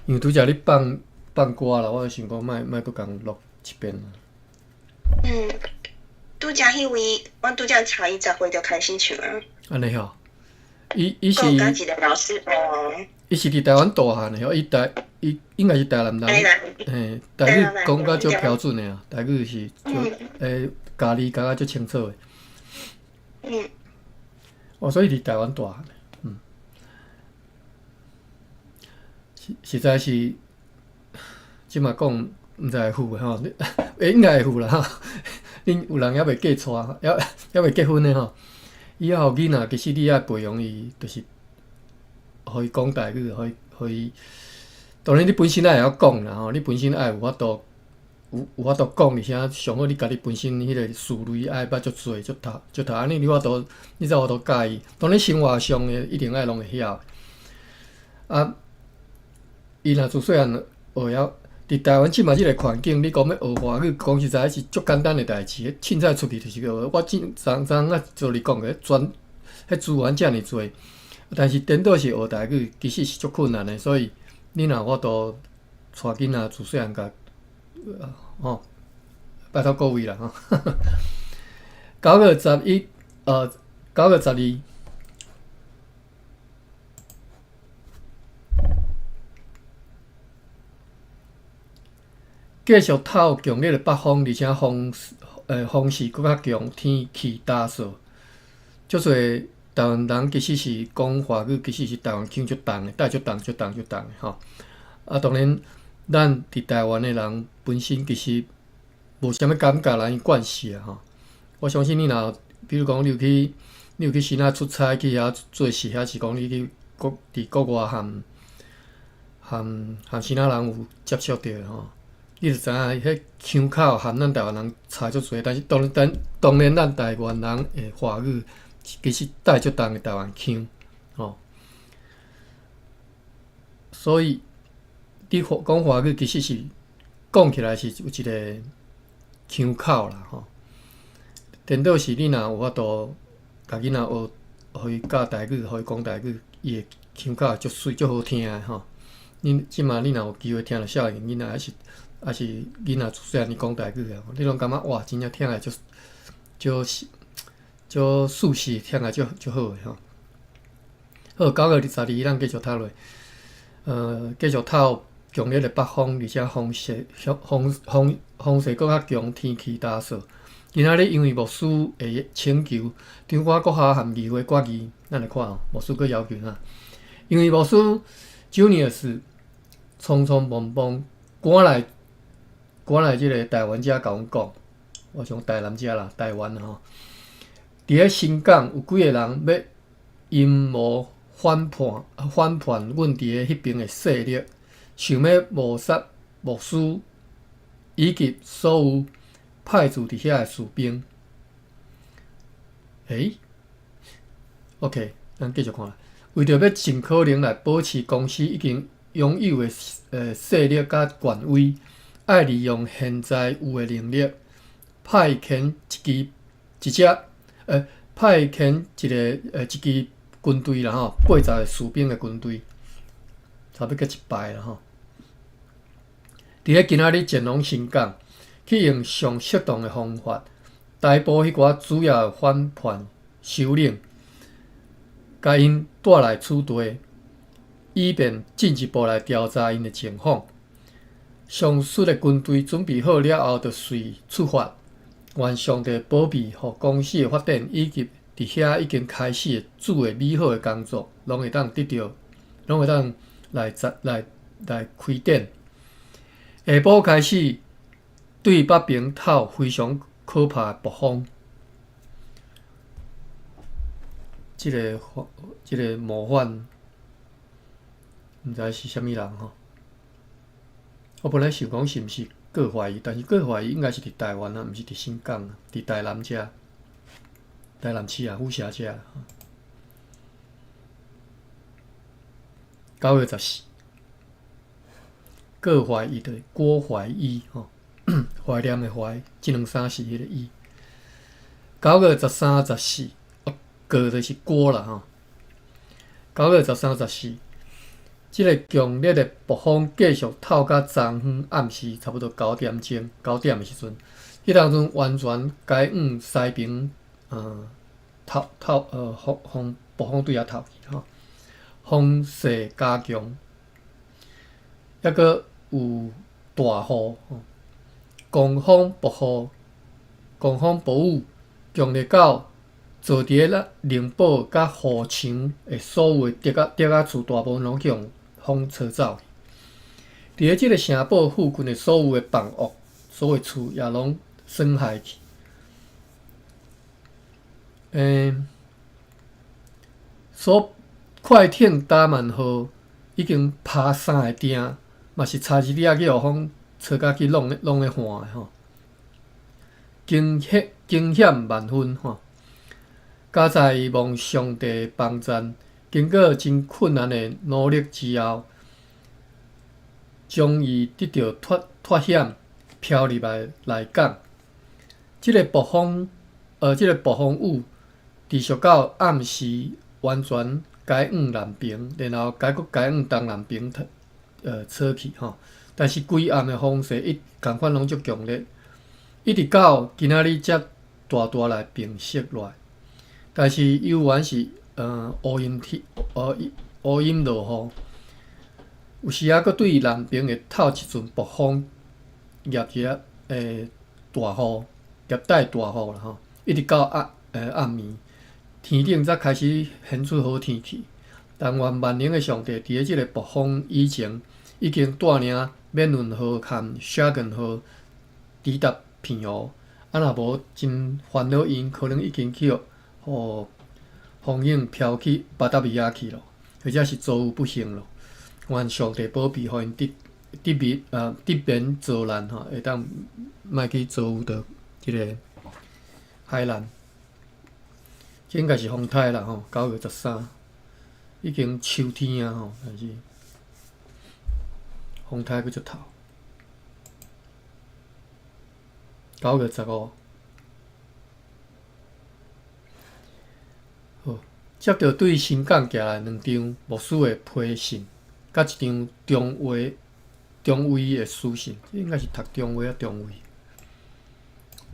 因为拄则你放歌啦，我就想讲莫搁共录一遍啦。拄则迄位，我拄则差伊10岁就开始唱啊。安尼吼，伊是甲一个老师伊是伫台湾大汉的吼，伊应该是台南人，嘿，台语讲甲足标准的啊，台语是家己讲甲足清楚的。所以伫台湾大汉的，实在是，即马讲毋知会赴诶吼，应该会赴啦吼。恁有人还未嫁娶，还未结婚的吼，以后囡仔其实你也培养伊，就是互伊讲台语，互伊。当然你本身也会晓讲啦吼，你本身爱有法度讲，而且上好你家己本身迄个思虑爱捌足多足读，安尼你才有法度教伊。当然生活上的一定爱拢会晓。伊若自细汉学晓，伫台湾即马即个环境，你讲要学华语，讲实在是足简单的代志。凊彩出去就是学。我昨啊做你讲的，迄资源遮尔多，但是颠倒是学台语，其实是足困难的。所以你若有法度带囡仔自细汉甲拜托各位啦吼。9月11，9月12。继续透强烈的北风，而且风势搁较强，天气干燥。足侪台湾人其实是讲华语，其实是台湾腔足重的，带足重的吼。当然，咱伫台湾的人本身其实无啥物感觉啦，因惯势啊吼。我相信你若，比如讲你有去新仔出差去遐做事，遐是讲你去伫国外含新仔人有接触着吼。你就知影，迄腔口含咱台湾人差足多，但是当然，咱台湾人的华语其实带足重的台湾腔，吼。所以你讲华语其实是讲起来是有一个腔口啦，吼。颠倒是你若有法度甲囡仔学，互伊教台语，互伊讲台语，伊的腔口足水足好听的吼。即马你若有机会听到少年囡仔还是囡仔自细汉讲台语啊，你拢感觉哇，真正听起来足舒适，听起来足好诶吼。好，9月22咱继续讨论。继续透强烈的北风，而且风势搁较强，天气干燥。今仔日因为牧师的请求，张华国校含议会决议，咱来看哦。牧师搁要求啊，因为牧师Junius匆匆忙忙赶来即个台湾遮甲阮讲，我想台南遮啦，台湾吼。伫咧新港有几个人要阴谋反叛阮伫咧迄边的势力，想要谋杀牧师以及所有派驻伫遐的士兵。OK， 咱继续看。为着要尽可能来保持公司已经拥有的势力甲权威。爱利用现在有的能力，派遣一支军队啦吼，80个士兵的军队，差不多过100啦吼。伫咧今仔日前往新港，去用上适当的方法逮捕迄寡主要的反叛首领，甲因带来此地，以便进一步来调查因的情况。上述的军队准备好了后，就随出发。愿上帝保庇，互公司的发展以及伫遐已经开始做的美好的工作，拢会当来开展。下晡开始，对北平透非常可怕的暴风。这个模范，毋知是啥物人吼。我本来想讲是毋是各怀疑，但是各怀疑应该是伫台湾啊，毋是伫新港啊，伫台南遮，台南市啊，虎城遮。9月14，各怀疑的郭怀疑吼，怀念的怀，这两三是迄个疑。9月13、14，郭就是郭啦吼。9月13、14。即个强烈的暴风继续透到昨昏暗时差不多9点钟，9点的时阵，迄当阵完全解往西边，暴风对遐透去吼，风势加强，抑阁有大雨吼，狂风暴雨强烈到坐伫咧灵宝甲河墙的所有竹仔厝大部分拢去用风吹走去。伫咧即个城堡附近的所有的房屋、所有厝也拢损害去。所快艇达曼号已经爬3个顶，嘛是差一点去互风吹甲去弄咧换的吼，惊险万分吼。加在望上帝帮赞，经过真困难的努力之后，终于得到脱险，漂入来港。即个暴风雨持续到暗时，完全解往南边，然后解往东南边扯去吼。但是规暗的风势共款拢足强烈，一直到今仔日才大来平息落来。但是犹原是乌阴落雨，有时啊，阁对南边会透一阵暴风热大雨，热带大雨啦吼，一直到暗暝，天顶才开始现出好天气。但愿万能的上帝伫咧即个暴风以前，已经带领缅运号和沙根号抵达平湖，若无真烦恼因可能已经去互风影飘去巴达维亚去咯，或者是遭遇不幸咯。愿上帝保庇，互因得免遭难吼，会当莫去遭遇到即个海难。这应该是风台啦吼，9月13，已经秋天啊吼，但是风台佫足透。9月15。接到对新港寄来2张牧师的批信，甲一张中尉的书信，应该是读中尉啊中尉。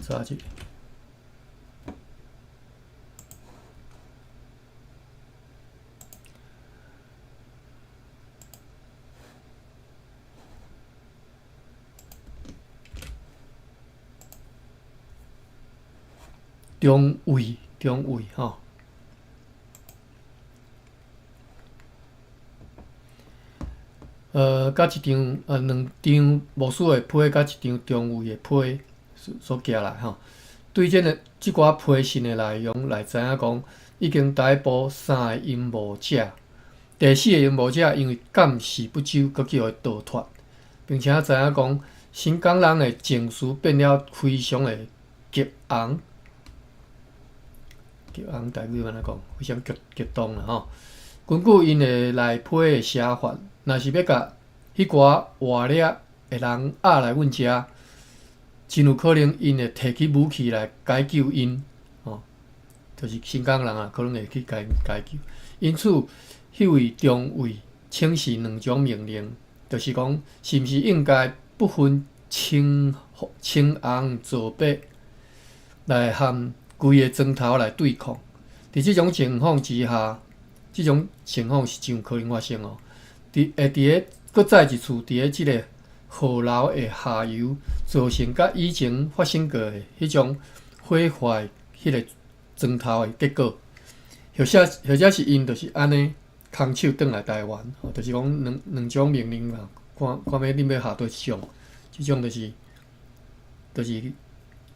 查一下。中尉吼。甲一张2张牧师的批，甲一张中尉的批所寄来吼。对即寡批信的内容来知影讲，已经逮捕3个阴谋者，第4个阴谋者因为监视不周，阁叫伊逃脱，并且知影讲新港人的情绪变了非常的激昂。激昂台语安怎讲？非常激动啦吼！根据因的内批的写法，若是要甲迄寡活掠的人押来阮遮，真有可能因会摕起武器来解救因，吼，就是新港人啊，可能会去解救。因此，迄位中尉请示2种命令，就是讲，是毋是应该不分青红皂白来和规个庄头来对抗？伫即种情况之下，即种情况是真有可能发生哦。伫咧搁再一处，伫咧即个河流的下游，造成甲以前发生过的迄种毁坏迄个庄头的结果。或者是因就是安尼空手转来台湾，就是讲两种命令啦，看要恁要下倒一种，即种就是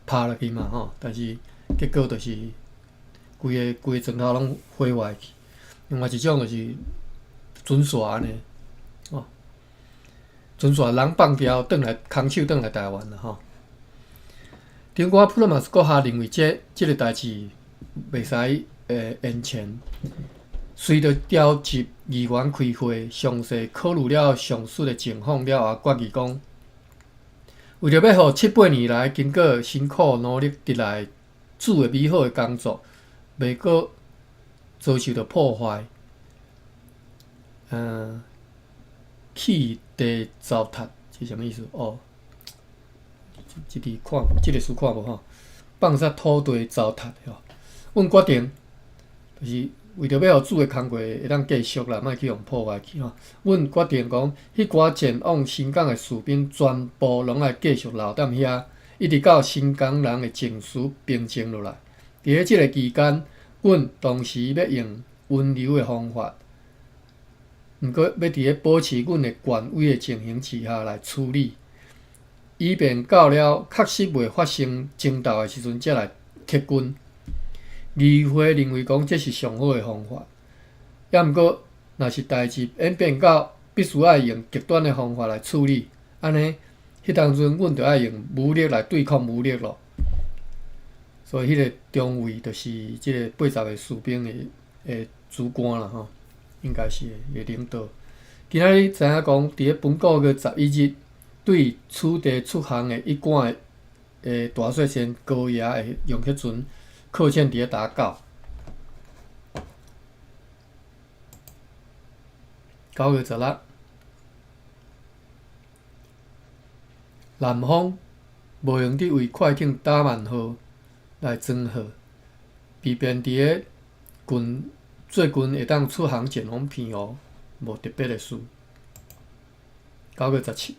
拍落去嘛吼，但是结果就是规个庄头拢毁坏去。另外一种就是准煞安尼，哦，准煞人放掉转来空手转来台湾啦吼。顶我普罗马斯阁下认为即个代志袂使延前，随着调集议员开会，详细考虑了上述的情况了后，决议讲，为着要互7-8年来经过辛苦努力得来做的美好的工作，袂阁遭受到破坏，弃地糟蹋是什么意思？哦，这字看无，这个词看无吼。放杀土地糟蹋吼，阮决定就是为着要互主的工作会当继续啦，莫去互破坏去吼。阮决定讲，迄寡前往新港的士兵全部拢爱继续留踮遐，一直到新港人的情绪平静落来。伫咧即个期间，阮同时要用温柔的方法，毋过要伫咧保持阮的权威的情形之下来处理。以便到了确实袂发生争斗的时阵，才来撤军。议会认为讲这是上好的方法，也毋过若是代志演变到必须要用极端的方法来处理，安尼迄当阵阮就要用武力来对抗武力咯。所以迄个中尉就是即个80个士兵的主官啦吼，应该是会领导。今仔日知影讲，伫咧本个月11日。对此地出航的一贯的大雪山高野的用客船客舰伫咧打到。9月16，南方无用伫为快艇打曼号来装号，避免伫咧最近会当出航前往偏湖，无特别的事。9月17。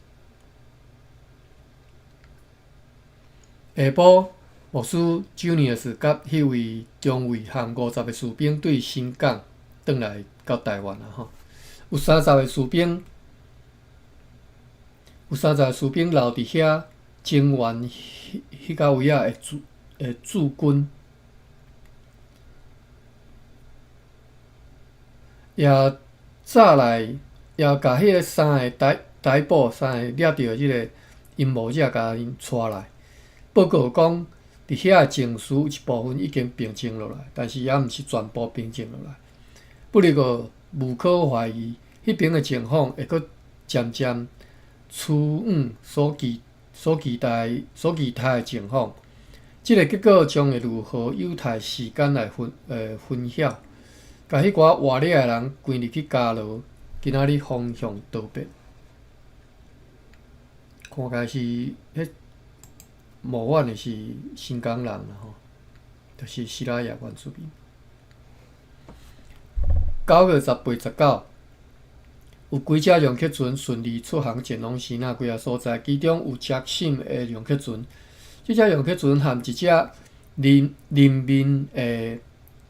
下晡，牧师 Junius 甲迄位中尉含50个士兵对新港转来到台湾啦吼。有30个士兵留伫遐增援迄个位仔的驻军，也早来也甲迄个3个逮捕3个掠着即个阴谋者，甲因带来。报告讲，伫遐的情绪有一部分已经平静落来，但是也毋是全部平静落来。不过无可怀疑，迄边的情况会阁渐渐趋向所期待的情况。即个结果将会如何有待时间来分晓。甲迄寡活力的人关入去监牢，今仔日方向道别。看起来是迄。谋反的是新港人啦吼，就是西拉雅原住民。9月18、19，有几只用客船顺利出航前往西那几个所在，其中有杰信的用客船。这只用客船含一只人民的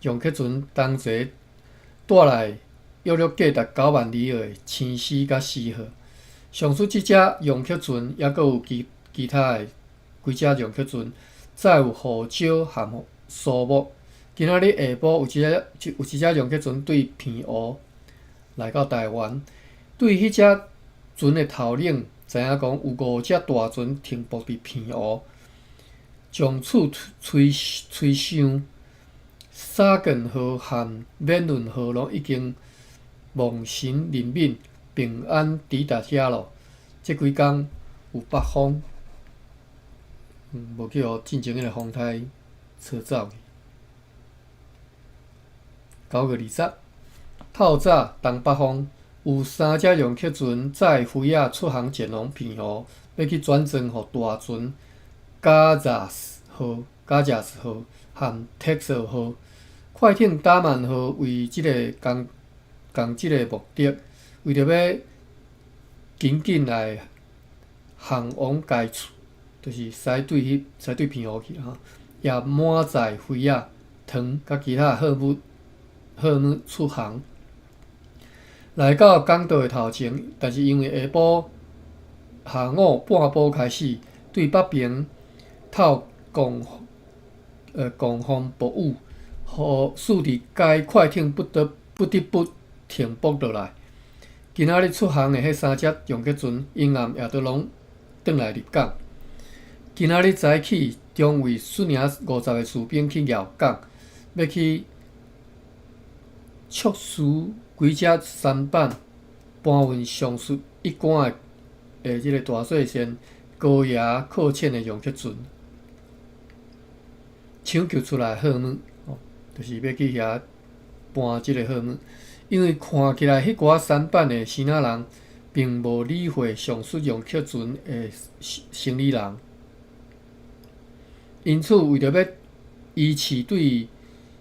用客船同齐带来约价值9万里的青丝甲丝号。上述这只用客船也阁有其他的。几只用客船载有胡椒含树木。今仔日下晡有一只用客船对偏湖来到台湾。对迄只船的头领知影讲，有5只大船停泊伫偏湖，从此吹响沙根号和缅伦号拢已经望神怜悯，平安抵达遐咯。这几天有北风。无去互进前迄个风台吹走去。9月20，透早东北风，有3只用客船载飞仔出航前往偏湖，要去转装互大船加扎斯号和 Texas 号。快艇达曼号为即个共即个目的，为着要紧紧来航往该处。就是驶对偏湖去吼，也满载飞仔、糖甲其他货物出航，来到港岛的头前，但是因为下晡下午半晡开始，对北边透狂风暴雨，使伫该快艇不得不停泊落来。今仔日出航的迄3只用客船，因暗也都拢转来入港。今仔日早起，中尉率领50个士兵去绕港，要去促使几只舢板搬运上述一贯的即个大雪山高野客舰的用客船，抢救出来货物，就是要去遐搬即个货物。因为看起来迄寡舢板的先仔人并无理会上述用客船的生理人，因此为着要维持对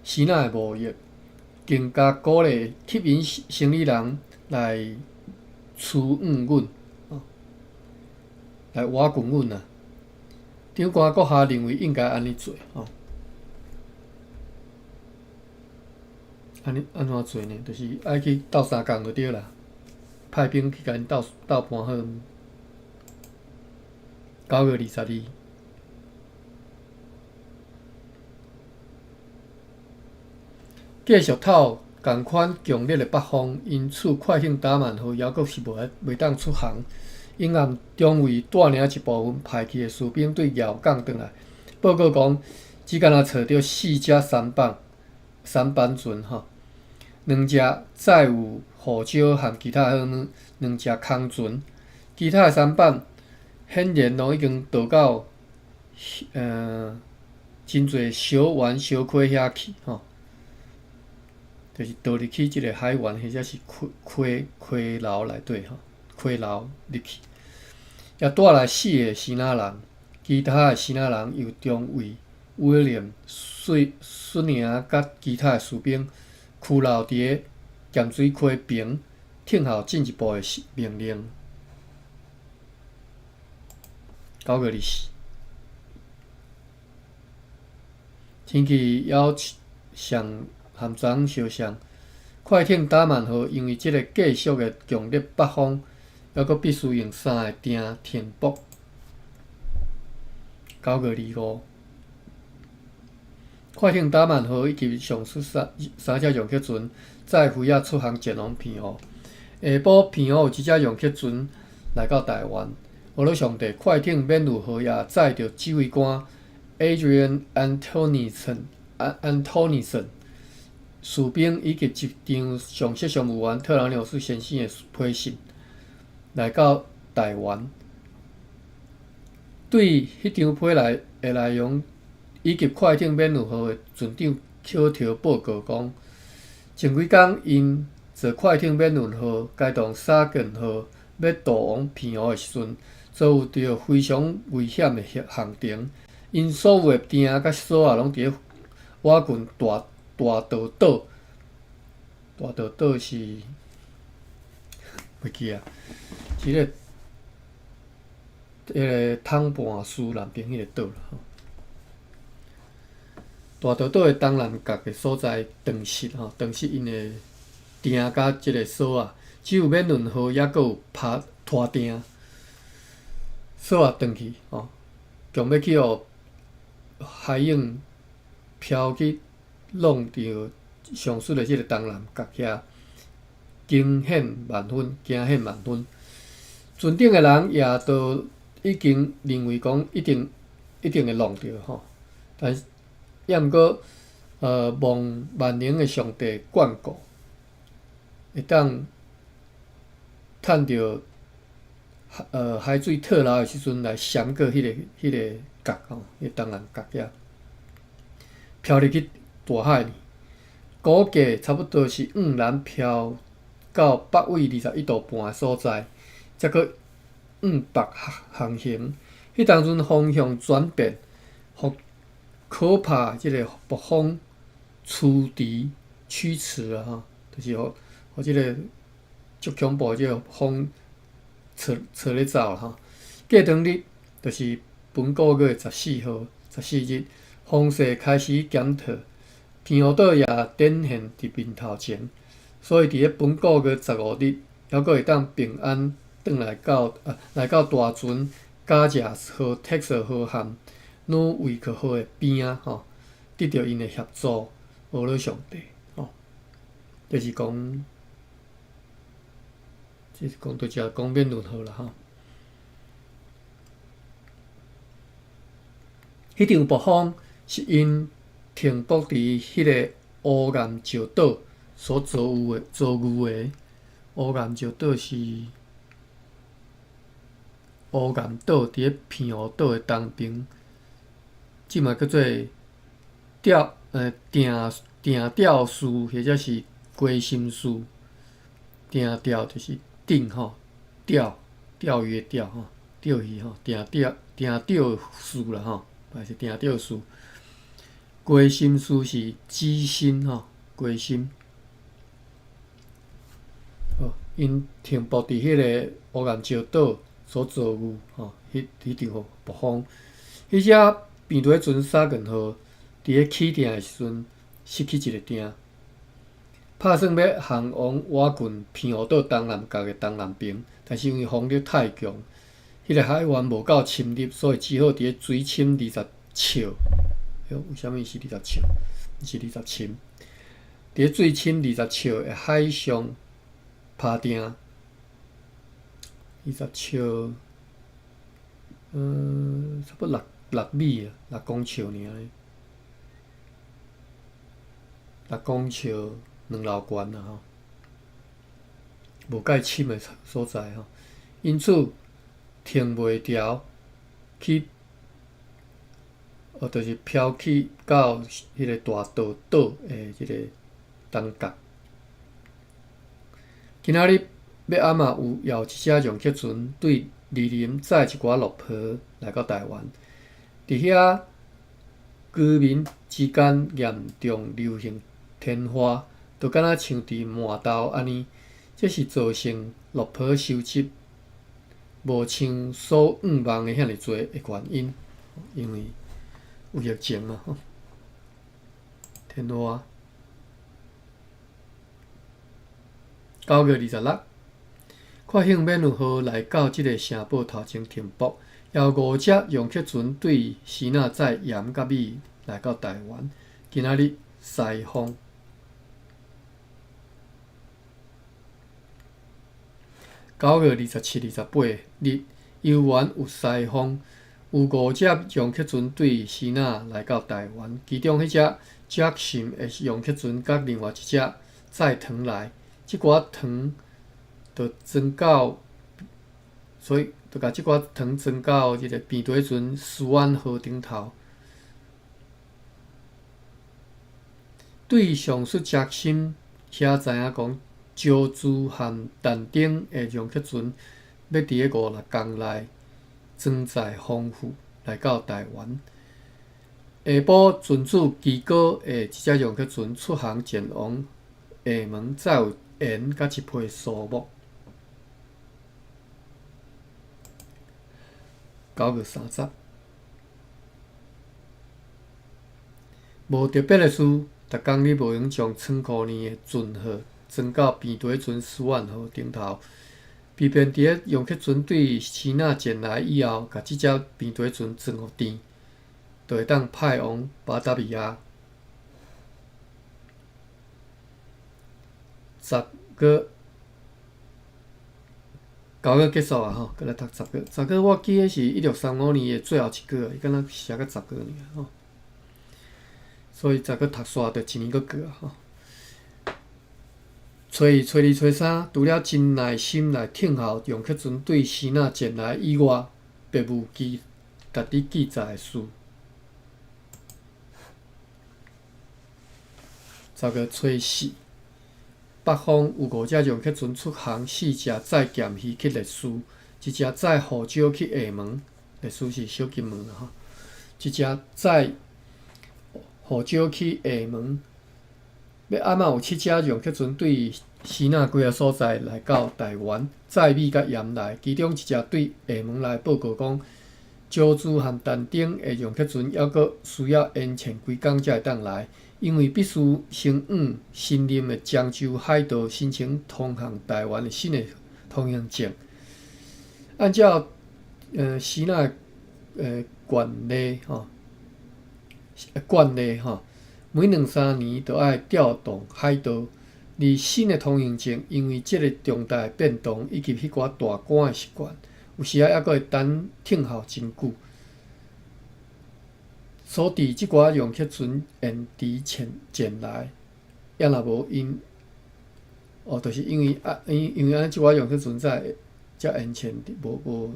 死仔的无益，更加鼓励吸引生理人来处阮阮，来挖滚阮啊！长官阁下认为应该安尼做，安怎做呢？就是爱去斗相共就对啦，派兵去甲因斗搬好。9月22。继续透共款强烈的北风，因此快艇打曼号犹阁是袂当出航。因暗中尉带领一部分派去的士兵对遥港转来，报告讲，只敢若找到4只舢板船2只载有护照和其他2只空船，其他的舢板显然拢已经倒到真侪小湾小溪遐去就是倒入去即个海湾或者是溪流内底溪流入去，也带来4个死仔人，其他的死仔人由中尉威廉率领甲其他的士兵拘留伫咸水溪边，听候进一步的命令。9月24，天气要上含昨相像，快艇打曼号因为即个继续的强烈北风，还阁必须用3个艇停泊。9月25，快艇打曼号以及上述三只用客船载飞仔出航前往澎湖。下晡，澎湖有一只用客船来到台湾。俄罗上帝快艇免如号也载着指挥官 Adrian Antonison 士兵以及一张上级商务员特朗纽斯先生的批信，来到台湾。对迄张批来的内容，以及快艇免如号的船长口头报告讲，前几天因坐快艇免如号该同沙根号要渡往澎湖的时阵，遭有着非常危险的航程，因所有的艇甲锁拢伫咧瓦群大道岛。大道岛是袂记啊，是个汤盘苏南边迄个岛啦。大道岛的东南角的所在长失因的艇甲即个锁啊，只有免轮号抑阁有拖艇。锁啊转去强要去互海影飘去弄着上述的即个东南角遐，惊险万分。船顶的人也都已经认为讲一定会弄着但是也毋过望万能的上帝眷顾，会当趁着海水退流的时阵来闪过迄个角迄东南角遐，飘入去大海里。估计差不多是往南飘到北纬21度半的所在，才搁往北航行。迄当阵方向转变，互可怕即个北风驱驰就是互即个足恐怖即个风吹咧走过当日就是本个月14号14日，风势开始减退。澎湖岛也展现伫面头前，所以伫咧本个月15日，还阁会当平安转来到大船加热号、Texas 号和努维克号的边得到因的协助。俄罗上帝就是讲，就是讲免轮号啦迄场暴风是因停泊伫迄个乌岩礁岛所遭遇的。乌岩礁岛是乌岩岛，伫咧澎湖岛的东边，即嘛叫做定钓树或者是龟心树。定钓就是定钓鱼钓吼，钓鱼吼，定钓数啦吼，还是定钓数。鸡心丝是鸡心吼，鸡心。哦，因停泊伫迄个乌岩礁岛所造物吼，迄场暴风，迄只变对船沙巖号伫咧起定的时阵失去一个定，打算要航往瓦郡偏湖岛东南角的东南边，但是因为风力太强，迄个海湾无够深入，所以只好伫咧水深20尺。为虾米是20尺？毋是20深？伫咧水深20尺的海上拍定，20尺，差不多6米啊，6公尺尔咧，6公尺2楼悬啊吼，无介深的所在吼，因此停袂牢，就是飘去到迄个大岛的迄个东角。今仔日要暗嘛有摇一只容客船对莅临载一寡落婆来到台湾，伫遐居民之间严重流行天花，就敢若像伫麻豆安尼，这是造成落婆收集无像所愿望的遐尼多的原因，因为有疫情嘛吼，天花。9月26，快兴免有号来到即个城堡头前停泊，有5只容客船对西那载盐甲米来到台湾。今仔日西风9月27、28日，游园有西风，有5只容客船对西那来到台湾，其中迄只 Jackson 的容客船甲另外一只载糖来。即寡糖就装到，所以就甲即寡糖装到即个变对船斯湾号顶头。对上述接心遐知影讲，礁珠和但丁的容客船要伫咧5、6天内装载丰富来到台湾。下晡船主基哥的一只容客船出航前往厦门，载有盐甲一批树木。9月30，无特别的事，逐工你无用将仓库年的船号装到变对船斯万号顶头，避免伫咧容客船对西那前来以后，甲即只变对船装互甜，就会当派往巴达比亚。10月9月结束啊吼，过来读10月。10月我记得是1635年的最后一个，伊敢若写到10月尔吼，所以10月读煞着一年搁过啊吼。初2、初2、初3，除了真耐心来听候容客船对西那前来以外，别无家己记载的事。10月初4。北方有5只容客船出航，4只载咸鱼去烈屿，一只载胡椒去厦门，烈屿是小金门啦吼。一只载胡椒去厦门，要暗嘛有7只容客船对西那几个所在来到台湾，载米甲盐来，其中一只对厦门来报告讲，礁珠和但丁的容客船还阁需要延前几工才会当来。因为必须先往新任的漳州海盗申请通向台湾的新的通行证。按照西那惯例吼，每2-3年都爱调动海盗。而新的通行证，因为即个重大的变动以及迄寡大官的习惯，有时还阁会等候真久。所致即寡容客船延迟前来，也若无因，就是因为安即寡容客船才延前，无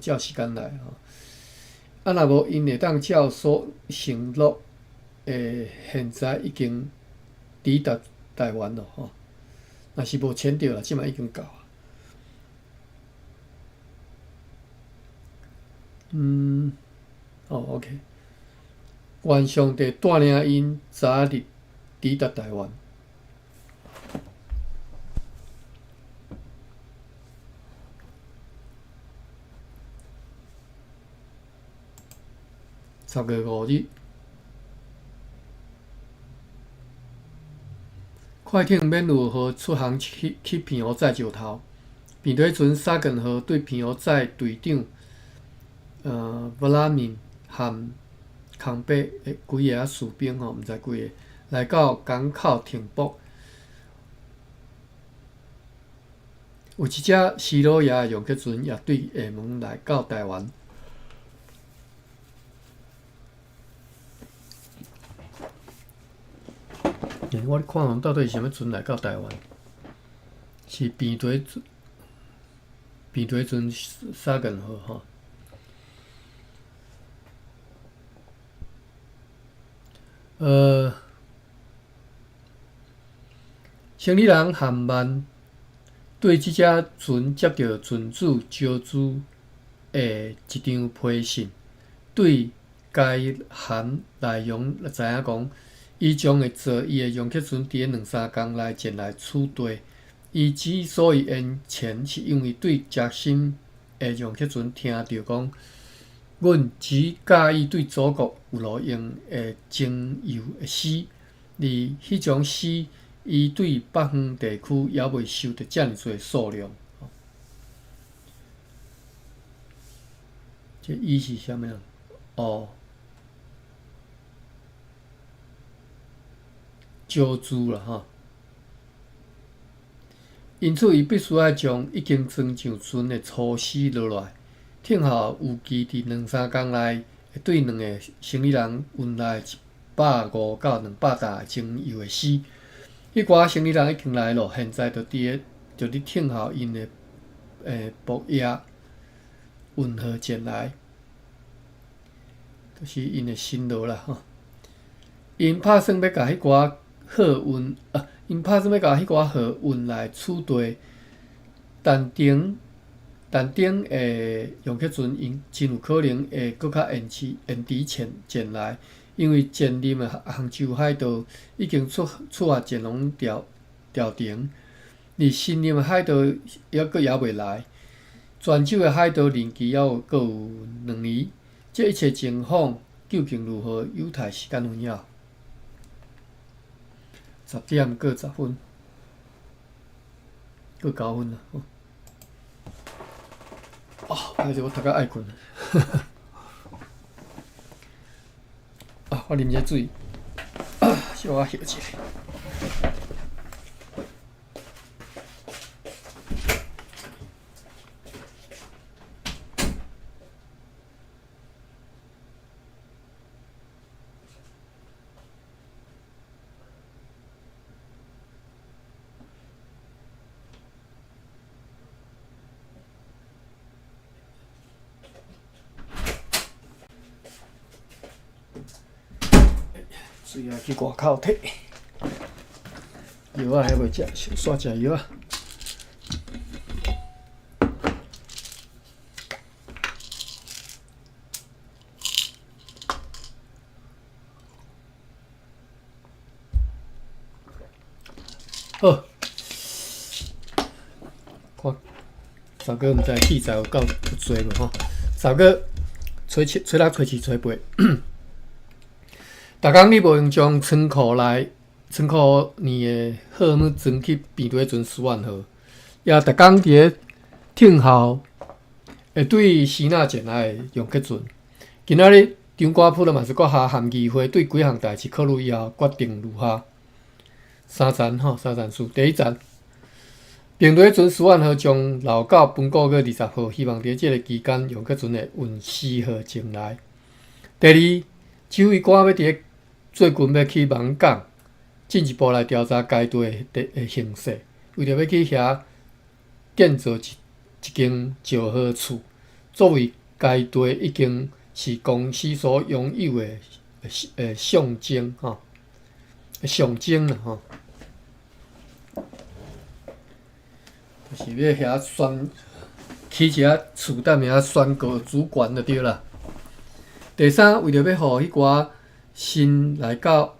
照时间来吼。若无因会当照所承诺现在已经抵达台湾咯吼。若是无签到啦，即马已经到啊。OK。愿上帝带领因早日抵达台湾。10月5日，快艇免入号出航去澎湖载石头，平底船沙根号对澎湖载队长布拉明和空白的几个士兵毋知几个，来到港口停泊。有一只西罗亚的洋客船也对厦门来到台湾。我咧看到底是啥物船来到台湾？是平底船沙根号吼。行李人韩曼对即只船接到船主招资的一张批信，对该函内容知影讲，伊将会坐伊的洋客船伫2-3天内前来取缔。伊之所以延前，是因为对接心的洋客船听到讲，阮只介意对祖国有路用的征油的诗，而迄种诗，伊对北方地区也未收到遮尔侪数量。这伊是啥物人？招资啦吼。因此，伊必须要将已经装上船的粗丝落来，听候预期伫2-3天内会对2个行李人运来150到200担精油的丝。迄寡行李人已经来咯，现在就伫听候因的仆役运河前来，就是因的新罗啦吼。因拍算要甲迄寡货运因拍算要甲迄寡货运来取缔，但顶的洋客船因真有可能会搁较延迟前来，因为前任的杭州海盗已经出发前往调停，而新任的海盗也未来，泉州的海盗任期还阁有2年。这一切情况究竟如何？有待时间分晓。10点过10分，过9分啦。歹势，我头壳爱困。我啉者水，小可歇一下。水啊，去外口摕。药还未食，先煞食药啊。好，看三哥毋知器材有够多无吼？三哥吹6、吹7、吹8。逐工你无用将仓库内的货物装去平底船10万号，也逐工伫咧听候会对西那前来的洋客船。今仔日张寡妇嘛是阁下函议会对几项代志考虑以后，决定如下3站事。第一站，平底船10万号将留到本个月20号，希望伫即个期间洋客船会运4号前来。第二，指挥官要伫最近要去芒港，进一步来调查该地的形势，为着要去遐建造一间石号厝，作为该地已经是公司所拥有的象征吼，象征啦吼，就是要遐起一下厝趸名宣告主权就对啦。第三，为着要互迄寡新来到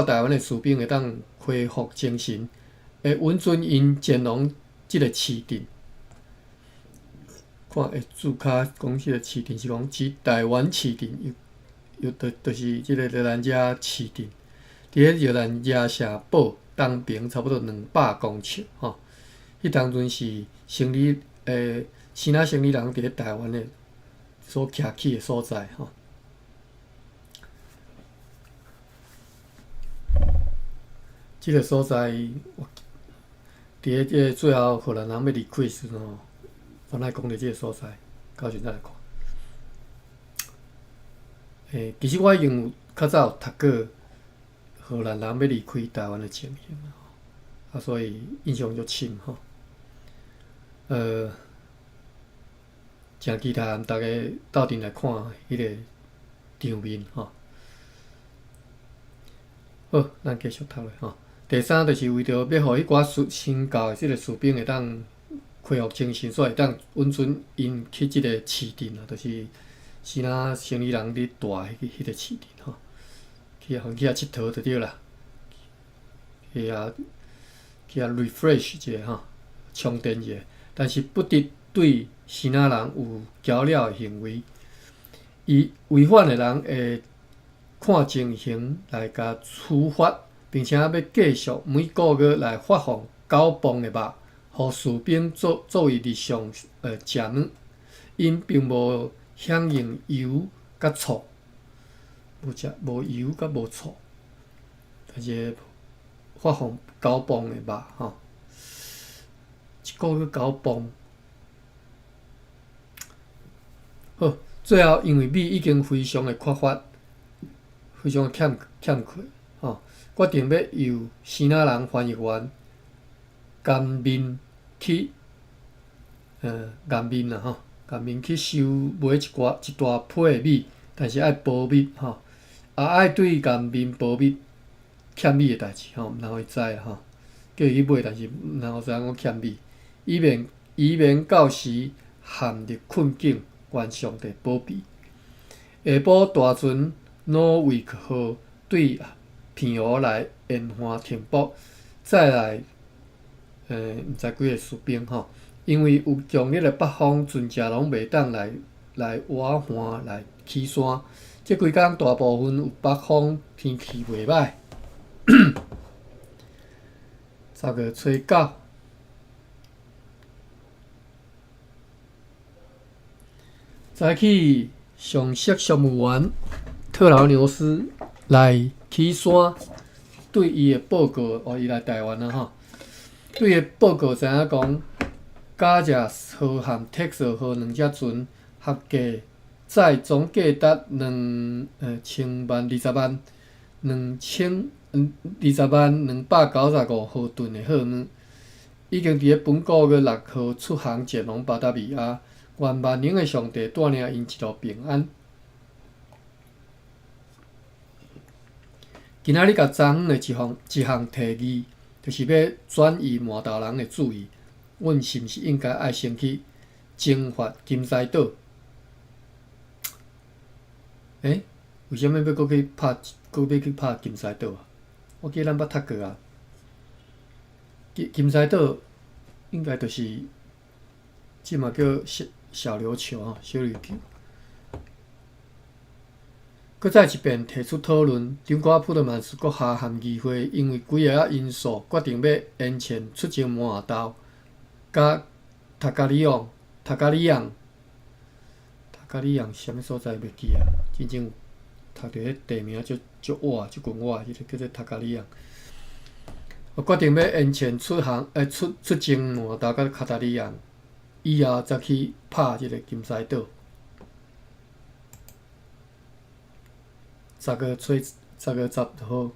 台湾的士兵会当恢复精神，会稳准因建龙即个市镇。看诶，注脚讲即个市镇是讲指台湾市镇，就是即个热兰遮市镇。伫咧热兰遮社堡东边差不多200公尺吼。迄当阵是生理支那生理人伫咧台湾的所徛起的所在吼。即个所在，伫咧即个最后荷兰人要离开时吼，咱来讲着即个所在，到时再来看。其实我已经有较早有读过荷兰人要离开台湾的情形啊，所以印象就深吼。诚期待大家斗阵来看迄个场面吼。好，咱继续读落吼。第三，就是为着要互迄寡新教的即个士兵会当恢复精神，所以会当稳准因去即个市镇啊，就是是那生理人咧住迄个市镇吼，去互去遐佚佗就对啦，去遐 refresh 一下吼，充电一下。但是不得对是那人有交了的行为，伊违反的人会看情形来甲处罚，并且要继续每个月来发放9磅的肉，互士兵作为日常食软。因并无响应油甲醋，无油甲无醋，但是发放9磅的肉吼。一个月9磅。好，最后因为米已经非常的缺乏，非常的欠缺吼，决定要由西那人翻译员甘面去甘面啦吼，甘面去收买一大批的米，但是爱保密吼，也爱对甘面保密欠米的代志吼，毋通互伊知吼，叫伊去买，但是毋通互知影讲欠米。以免到时陷入困境，愿上帝保庇。下晡大船诺维克号对片湖来沿岸停泊，再来毋知几个士兵吼，因为有强烈的北风，船只拢袂当来划岸来起山。即几工大部分有北风，天气袂歹。10月初9。早起，上席商务员特劳牛斯来起山，对伊的报告，伊来台湾啊吼。对伊的报告知影讲，加热号和 Texas 号两只船合计载总价达20万295毫吨的货物，已经伫咧本个月6号出航前往巴达维亚。愿万能的上帝带领因一路平安。今仔日甲昨昏的一项提议，就是要转移满岛人的注意，阮是毋是应该爱先去征伐金狮岛？为什么要搁去拍金狮岛啊？我记得咱捌读过啊。金狮岛应该就是即嘛叫小琉球啊，小琉球。搁再一遍提出讨论，张瓜普特曼斯阁下和议会因为几个因素，决定要延前出征满岛，甲塔加里昂是啥物所在袂记啊？真正读着迄地名足晏，足近晏，迄个叫做塔加里昂。决定要延前出征满岛甲卡塔里昂。以后再去拍即个金狮岛。10月10号，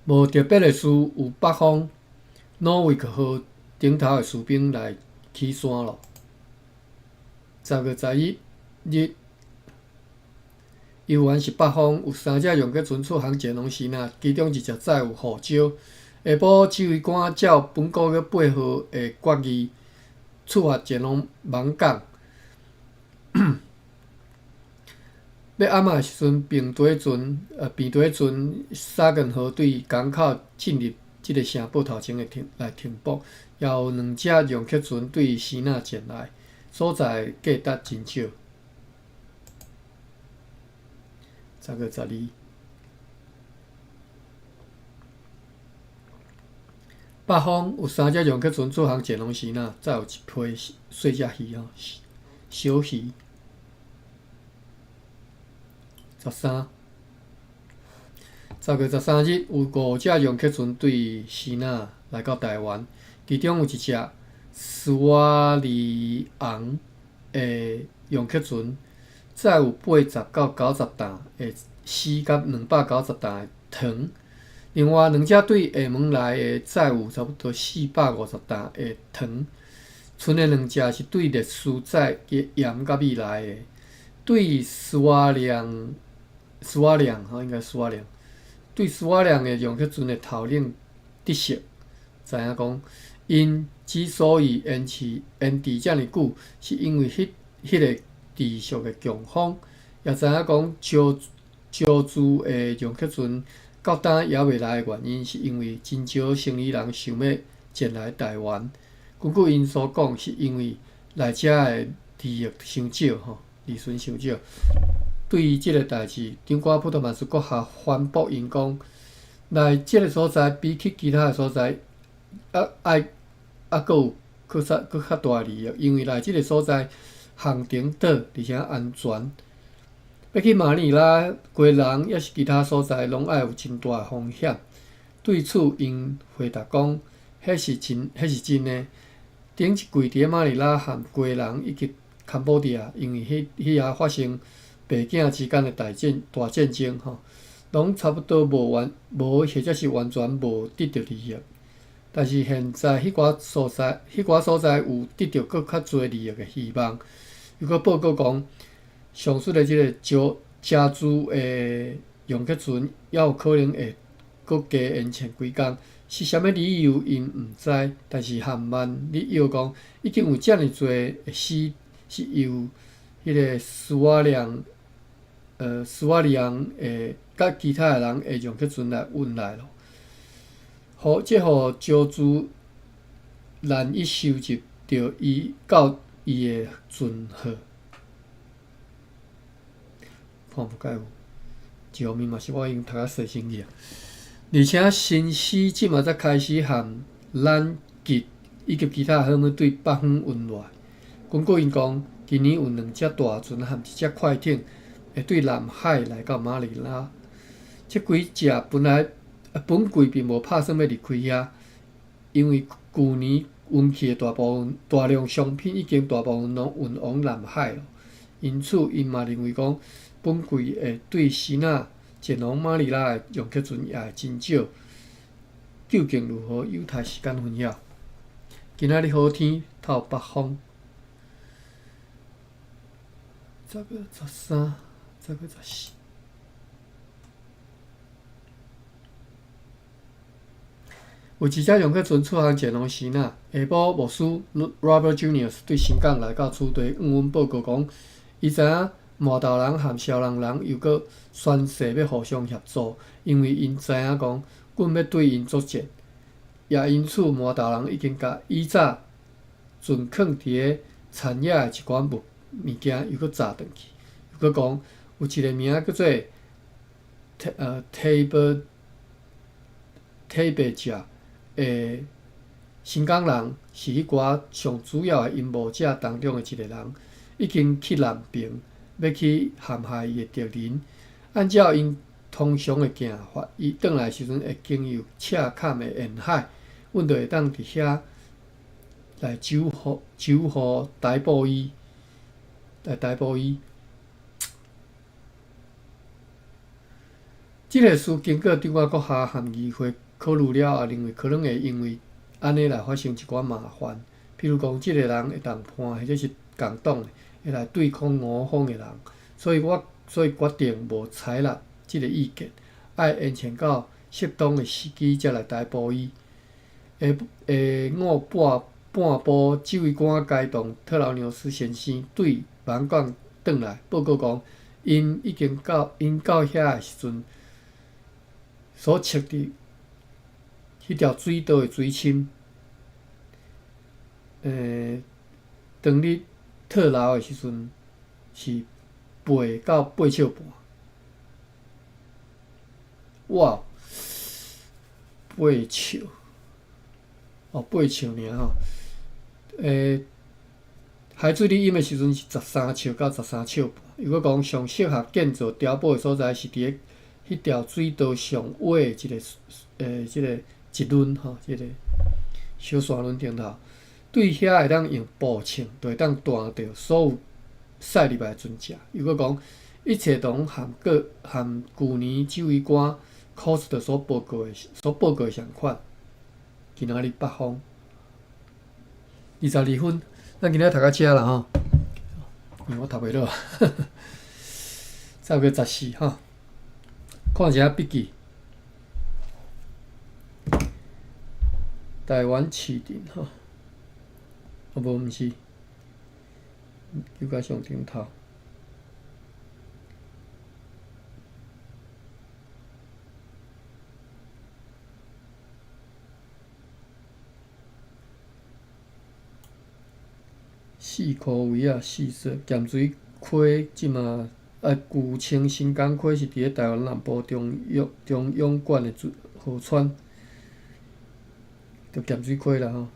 无特别的事，有北方诺维克号顶头的士兵来起山咯。10月11日，由原是北方有3只用过船出航前往西那，其中一只载有护照。下晡指挥官照本国约8号的决议处罚前往芒港。要暗仔的时阵，平地船沙根河对港口进入即个城堡头前来停泊，也有2只洋客船对西那前来，所在价值真少。10月12。北方有3只洋客船出航前往西那，再有一批细只鱼小鱼。10月13日，有5只洋客船对西那来到台湾，其中有1只斯瓦里昂的洋客船，载有80到90担的丝甲290担的糖。另外2只对厦门来的载有差不多450担的糖，剩的2只是对烈士载盐甲米来的，对斯瓦良应该斯瓦良，对斯瓦良的洋客船的头领得悉，知影讲，因之所以延迟遮尔久，是因为迄个持续的强风，也知影讲招资的洋客船到单也未来的原因，是因为真少生意人想要前来台湾。根据因所讲，是因为来遮的利益伤少，利润伤少。对于即个代志，长官普特曼斯阁下反驳因讲，来即个所在比去其他的所在，阁有搁较大利益，因为来即个所在航程短，而且安全。要去马尼拉、归人，抑是其他所在，拢爱有真大的风险。对此，因回答讲，迄是真的。顶一季伫马尼拉和归人以及坎布地亚，因为迄遐发生爸囝之间的大战争，拢差不多无或者是完全无得到利益。但是现在迄寡所在有得到搁较侪利益的希望。又搁报告讲，上述的即个加资的洋客船，也有可能会搁加延前几工。是啥物理由因毋知，但是韩曼你要讲，已经有遮尔侪的死，是由迄个斯瓦里昂甲其他的人会洋客船来运来咯。互招资难以收集到到伊的船号。看无解有，一方面嘛是我已经读啊细心去啊。而且新市即嘛才开始和咱吉以及其他航母对北方运来。根据因讲，今年有2只大船和1只快艇会对南海来到马尼拉。这几只本季并无打算要离开遐，因为去年运去的大量商品已经大部分拢运往南海了。因此，因嘛认为讲，本季会对西那前往马尼拉的洋客船也会真少。究竟如何？有待时间分晓。今仔日好天，透北风。10月13、10月14。有1只洋客船出航前往西那，下晡牧师 Robert Juniors 对新港来到厝地向阮报告讲，伊知影麻豆人和萧人又搁宣誓要互相协助，因为因知影讲，阮要对因作战，也因此麻豆人已经甲以早存放伫个田野的一寡物件又搁炸转去，又搁讲有一个名叫做Tabajara 的新港人，是迄寡上主要的阴谋者当中的一个人，已经去南平。要去陷害伊的敌人，按照因通常的行法，伊转来时阵会经由赤坎的沿海，阮就会当伫遐来守护逮捕伊，即个事经过长官阁下和议会考虑了，也认为可能会因为安尼来发生一寡麻烦，譬如讲，即个人会当判，或者是共党的。会来对抗我方的人，所以决定无采纳即个意见，爱延前到适当的时机才来逮捕伊。下午半晡，指挥官该动特劳纽斯先生对网管转来报告讲，因到遐的时阵，所测的迄条水道的水深，当日特劳的时阵是8到8尺半。哇，8尺，8尺尔吼。海水里淹的时阵是13尺到13尺半。如果讲上适合建造碉堡的所在是伫迄条水道上尾的即个一轮吼，即个小山轮顶头，对遐会当用步枪，就会当弹到所有驶入来的船只。如果讲一切拢含去年指挥官 Cost 所报告的相款，今仔日北方22分，咱今仔读到遮啦吼，因为我读袂落，差不多14吼，看一下笔记。台湾市定吼，毋是，又甲上顶头。4箍位啊，4色咸水溪即嘛，旧青新港溪是伫咧台湾南部中央管的河川，就咸水溪啦吼。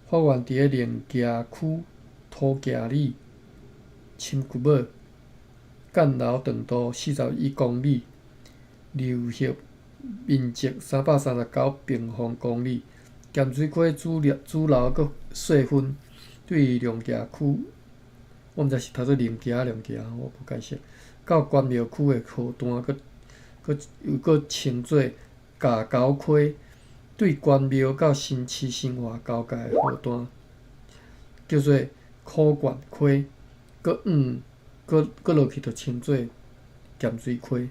法院伫咧连家区土埕里深谷尾，干楼长度41公里，流域面积339平方公里。咸水溪主流阁细分。对龙崎区，我毋知是读做龙崎，我无解释。到关庙区的河段，阁称做架沟溪。对关庙到新市生活交界的河段，叫做苦澗溪。阁落去就称做咸水溪。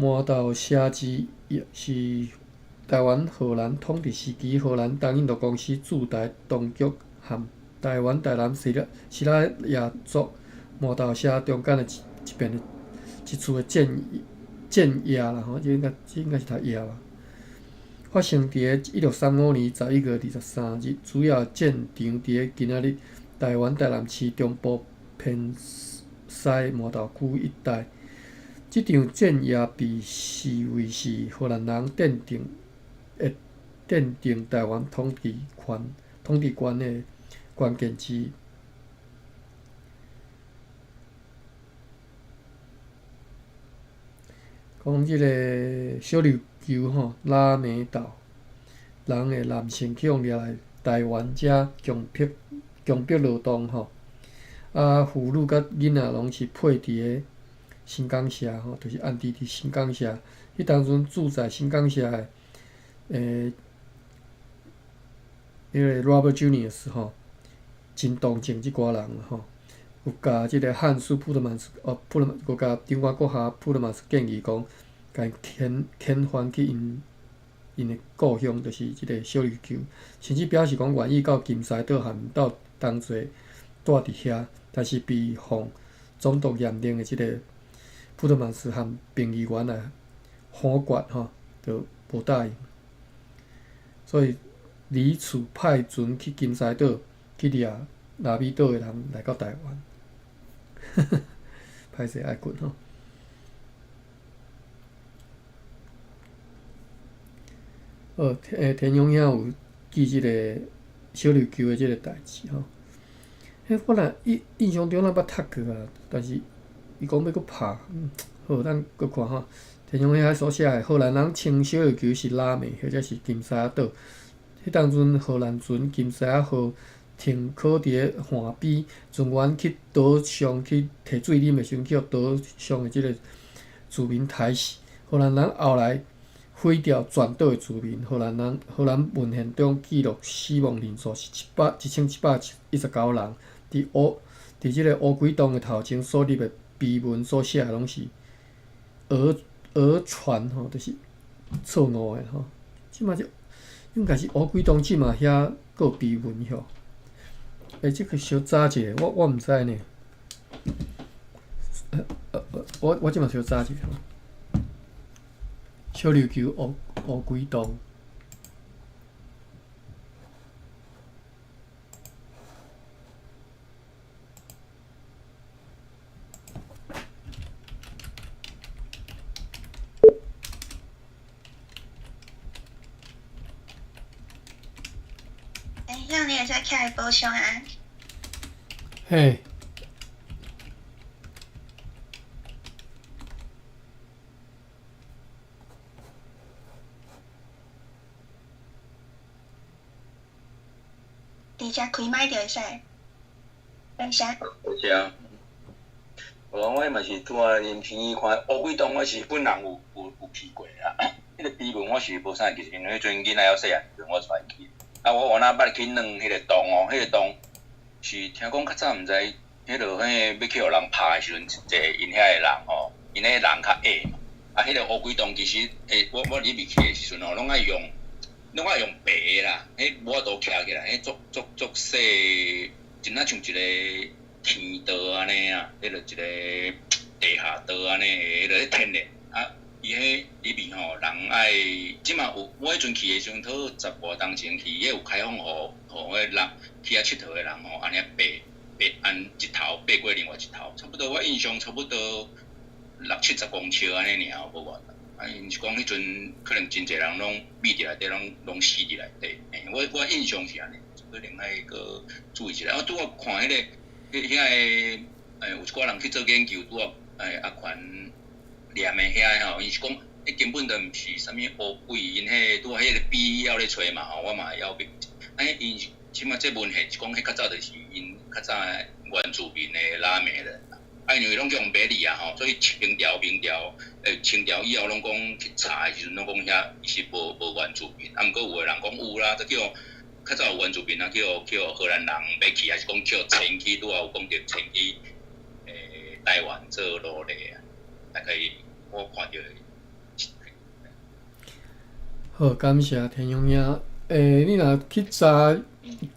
麻豆社址是台湾荷兰统治时期荷兰东印度公司驻台当局和台湾台南西拉雅族麻豆社中间的一处的建业啦吼，这应该是读业吧。发生伫1635年11月23日，主要建场伫今仔日台湾台南市中部偏西麻豆区一带。这场战役被视为是荷兰人奠定台湾统治权的关键之一。讲即个小琉球吼，拉美岛人的男性去用掠来台湾遮强迫劳动吼，妇女甲囡仔拢是配伫个新港社吼，就是安置伫新港社。迄当阵住在新港社的迄个 Robert Junius 吼，真同情即寡人吼，有甲即个汉斯普特曼斯有甲长官阁下普特曼斯建议讲，甲因遣返去因的故乡，就是即个小琉球，甚至表示讲愿意到金沙岛和到同齐住伫遐，但是被奉总督严令的即个普特曼斯和评议员来反决吼，就无答应，所以李厝派船去金沙岛去掠拉美岛的人来到台湾，歹势爱困吼。田永遐有记即个小琉球的即个代志吼。我印象中咱捌读过啊，但是伊讲要搁拍，好，咱搁看吼。田永遐所写的荷兰人称小琉球是拉美或者是金沙岛。迄当阵荷兰船金沙号停靠伫咧岸边，船员去岛上去摕水啉的时阵，去互岛上的即个居民杀死。荷兰人后来毁掉全岛的居民。荷兰文献中记录死亡人数是1719人。伫即个乌鬼洞的头前所立的碑文所写拢是讹传吼，就是错误的吼。即马就应该是乌鬼洞即马遐佫有碑文吼。即个小早者，我毋知呢。我即马小早者吼。小琉球乌鬼洞。让你也在起来补充啊。嘿。伫遮开麦就会使。等下。有啥？我嘛是拄啊，因天看乌鬼洞，我是本人有去过啊。迄个碑文我是无啥记性，因为迄阵囡仔还细汉时阵我出来去。我原来捌去弄迄个洞哦，迄个洞是听讲较早毋知，迄落要去互人拍的时阵，一个因遐个人吼，因迄个人较矮嘛。迄个乌鬼洞其实，我入去的时阵吼，拢爱用白的啦，迄无都徛起来，迄足细，真啊像一个天道安尼啊，迄落一个地下道安尼，迄落天然啊。伊迄里面吼，人爱即马有，我迄阵去的时阵，讨10外当前去，迄有开放互迄人去遐佚佗的人吼，安尼爬按一头爬过另外一头，差不多我印象差不多60-70公尺安尼尔，无偌。因是讲迄阵可能真侪人拢秘伫内底，拢死伫内底。我印象是安尼，可能爱个注意一下。拄我看迄个遐个有一寡人去做研究，拄我阿权。念的遐吼，伊是讲，根本就毋是啥物乌鬼，因拄啊迄个必要咧找嘛吼，我嘛要明。因即马这文献是讲，迄较早就是因较早原住民的拉美人，因为拢用白字啊吼，所以明朝、清朝以后拢讲去查的时阵，拢讲遐是无原住民，毋过有的人讲有啦，都叫较早有原住民啊，叫荷兰人要去，还是讲叫迁去，拄啊有讲着迁去台湾做奴隶啊。大概我看到。好，感谢田勇兄。你若去查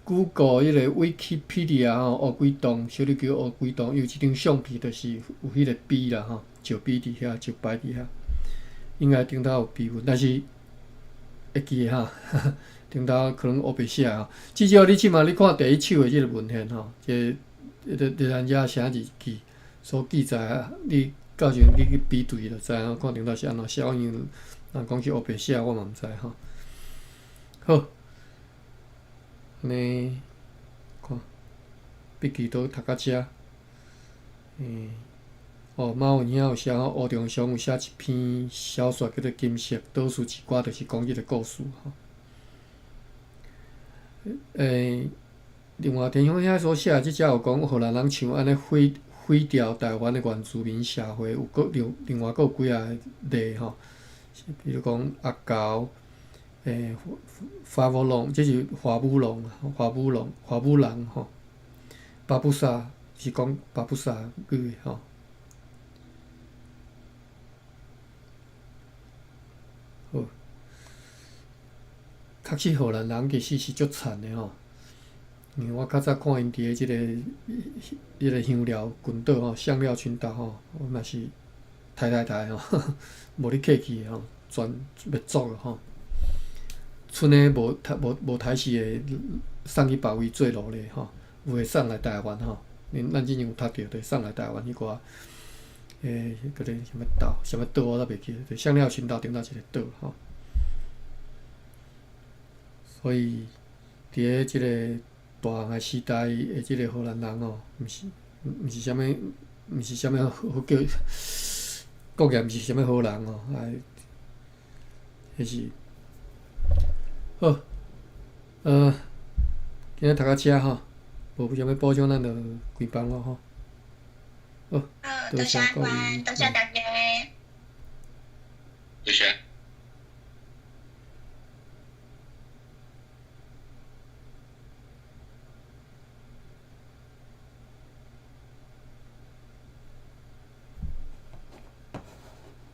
Google 迄个 Wikipedia 吼，乌鬼洞，小琉球乌鬼洞，有一张相片，就是有迄个碑啦吼，石碑伫遐，石牌伫遐，应该顶头有碑文，但是会记的哈，顶头可能乌白写吼。至少你即马你看第一手的即个文献吼，即个咱遮写字记所记载啊，你。到时阵你去比对就知影，看顶头是安怎写。因为人讲是乌白写，我嘛毋知吼。好，安尼看笔记都读到遮。马文兄有写吴中祥有写一篇小说叫做《金色倒数之歌》，就是讲即个故事吼。另外田兄遐所写即只有讲荷兰人像安尼毁掉台湾的原住民社会，有另外有几啊例吼，比如讲阿高，花舞龙，这是花舞龙吼，巴布萨是讲巴布萨语吼。好，确实荷兰人其实是足惨的吼。因为我较早看因伫个即个香料群岛吼，香料群岛吼，我嘛是抬吼，无咧客气吼，全灭族了吼。剩诶无台式诶，送去别位做奴隶吼，有诶送来台湾吼。咱之前有读着，就送来台湾迄寡迄个什么岛我都袂记，就香料群岛顶头一个岛吼。所以伫个即个大汉的时代的即个荷兰人吼，毋是啥物好叫，国也毋是啥物好人吼，迄是好。今日读到遮吼，无啥物补充，咱就关房咯吼。好，多谢关，多谢大家。谢谢。